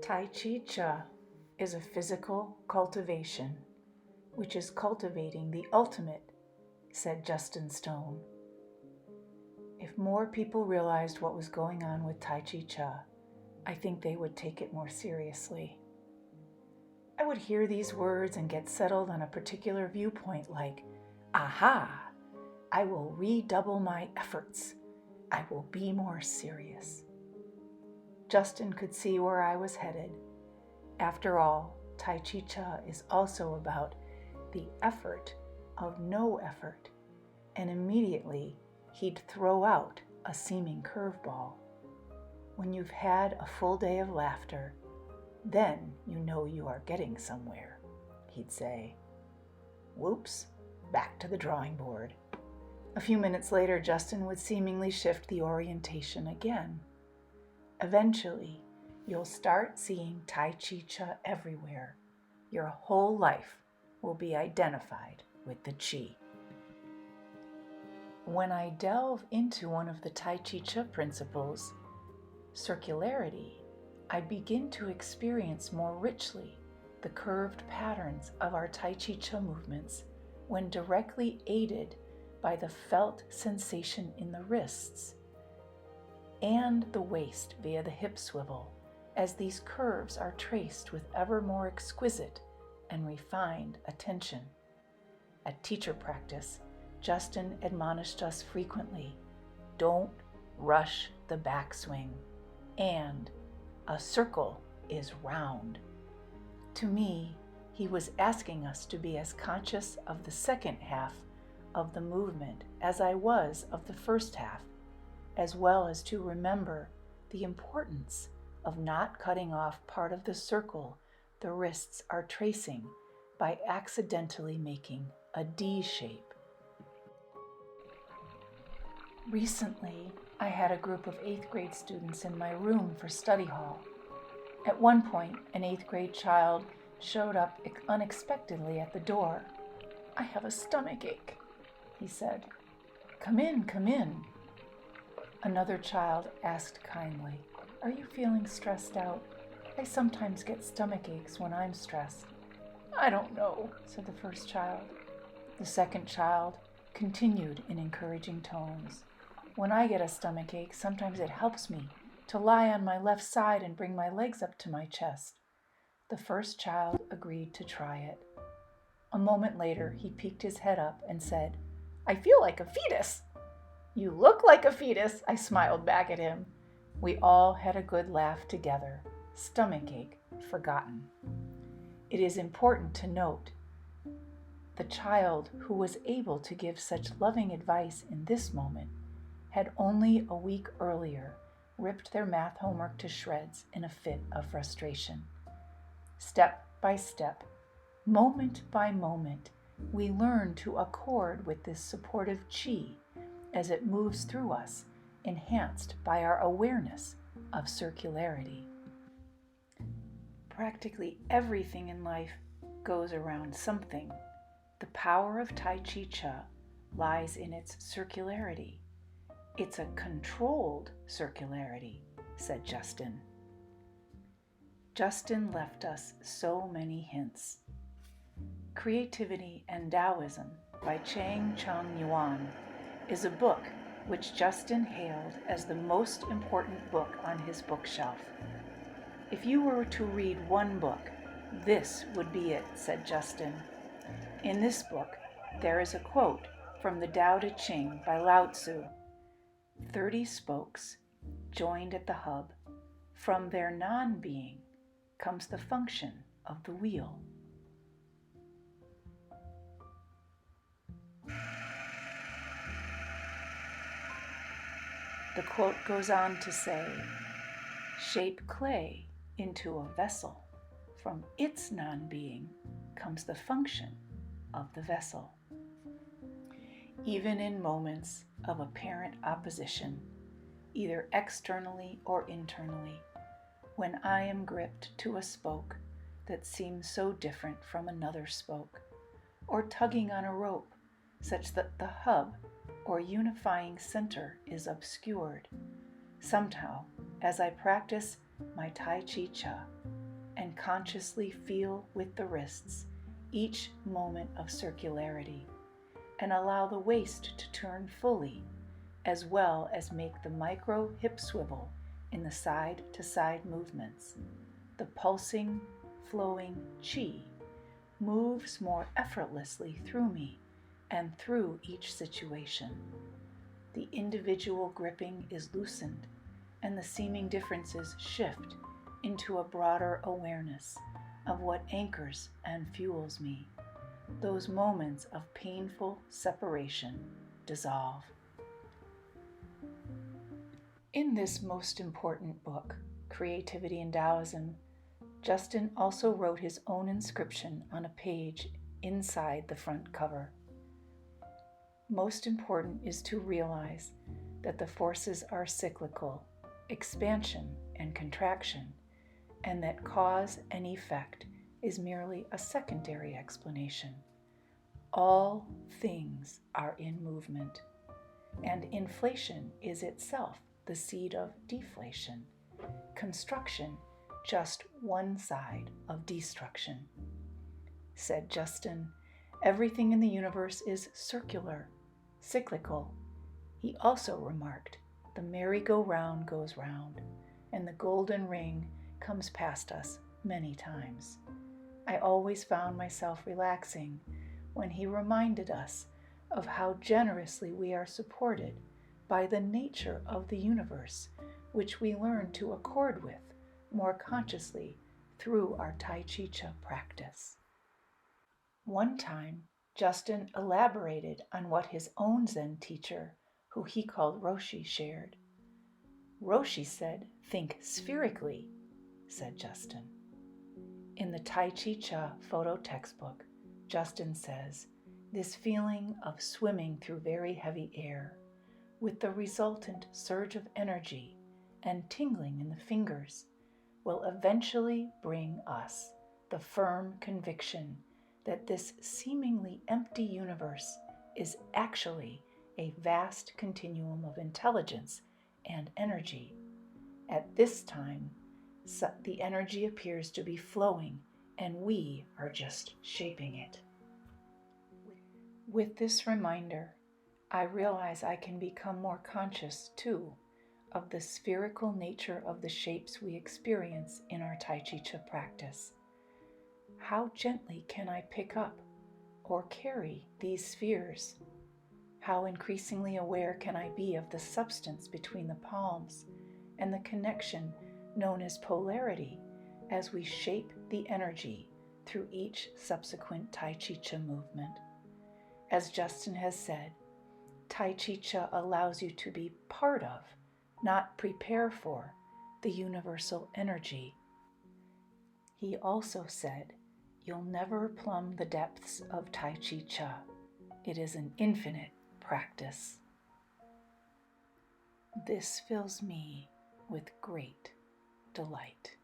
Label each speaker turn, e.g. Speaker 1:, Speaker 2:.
Speaker 1: Tai Chi Cha is a physical cultivation, which is cultivating the ultimate, said Justin Stone. If more people realized what was going on with Tai Chi Cha, I think they would take it more seriously. I would hear these words and get settled on a particular viewpoint like, aha, I will redouble my efforts. I will be more serious. Justin could see where I was headed. After all, Tai Chi Cha is also about the effort of no effort, and immediately he'd throw out a seeming curveball. When you've had a full day of laughter, then you know you are getting somewhere, he'd say. Whoops, back to the drawing board. A few minutes later, Justin would seemingly shift the orientation again. Eventually, you'll start seeing Tai Chi Cha everywhere. Your whole life will be identified with the Chi. When I delve into one of the Tai Chi Cha principles, circularity, I begin to experience more richly the curved patterns of our Tai Chi Cha movements when directly aided by the felt sensation in the wrists and the waist via the hip swivel, as these curves are traced with ever more exquisite and refined attention. At teacher practice, Justin admonished us frequently, don't rush the backswing, and a circle is round. To me, he was asking us to be as conscious of the second half of the movement as I was of the first half, as well as to remember the importance of not cutting off part of the circle the wrists are tracing by accidentally making a D shape. Recently, I had a group of 8th grade students in my room for study hall. At one point, an 8th grade child showed up unexpectedly at the door. I have a stomach ache, he said. Come in, come in. Another child asked kindly, are you feeling stressed out? I sometimes get stomach aches when I'm stressed. I don't know, said the first child. The second child continued in encouraging tones. When I get a stomach ache, sometimes it helps me to lie on my left side and bring my legs up to my chest. The first child agreed to try it. A moment later, he peeked his head up and said, I feel like a fetus. You look like a fetus, I smiled back at him. We all had a good laugh together, stomach ache forgotten. It is important to note, the child who was able to give such loving advice in this moment had only a week earlier ripped their math homework to shreds in a fit of frustration. Step by step, moment by moment, we learn to accord with this supportive chi as it moves through us, enhanced by our awareness of circularity. Practically everything in life goes around something. The power of Tai Chi Cha lies in its circularity. It's a controlled circularity, said Justin. Justin left us so many hints. Creativity and Taoism by Chang Chung Yuan is a book which Justin hailed as the most important book on his bookshelf. If you were to read one book, this would be it, said Justin. In this book, there is a quote from the Tao Te Ching by Lao Tzu. 30 spokes, joined at the hub, from their non-being comes the function of the wheel. The quote goes on to say, shape clay into a vessel. From its non-being comes the function of the vessel. Even in moments of apparent opposition, either externally or internally, when I am gripped to a spoke that seems so different from another spoke, or tugging on a rope such that the hub or unifying center is obscured, somehow, as I practice my Tai Chi Cha, and consciously feel with the wrists each moment of circularity, and allow the waist to turn fully, as well as make the micro hip swivel in the side-to-side movements. The pulsing, flowing chi moves more effortlessly through me and through each situation. The individual gripping is loosened, and the seeming differences shift into a broader awareness of what anchors and fuels me. Those moments of painful separation dissolve. In this most important book, Creativity and Taoism, Justin also wrote his own inscription on a page inside the front cover. Most important is to realize that the forces are cyclical, expansion and contraction, and that cause and effect is merely a secondary explanation. All things are in movement, and inflation is itself the seed of deflation, construction just one side of destruction. Said Justin, everything in the universe is circular, cyclical. He also remarked, the merry-go-round goes round, and the golden ring comes past us many times. I always found myself relaxing when he reminded us of how generously we are supported by the nature of the universe, which we learn to accord with more consciously through our Tai Chi Cha practice. One time, Justin elaborated on what his own Zen teacher, who he called Roshi, shared. Roshi said, "Think spherically," said Justin. In the Tai Chi Cha photo textbook, Justin says, this feeling of swimming through very heavy air, with the resultant surge of energy and tingling in the fingers, will eventually bring us the firm conviction that this seemingly empty universe is actually a vast continuum of intelligence and energy. At this time, the energy appears to be flowing, and we are just shaping it. With this reminder, I realize I can become more conscious, too, of the spherical nature of the shapes we experience in our Tai Chi Cha practice. How gently can I pick up or carry these spheres? How increasingly aware can I be of the substance between the palms and the connection known as polarity as we shape the energy through each subsequent Tai Chi Cha movement? As Justin has said, Tai Chi Cha allows you to be part of, not prepare for, the universal energy. He also said, you'll never plumb the depths of Tai Chi Cha. It is an infinite practice. This fills me with great delight.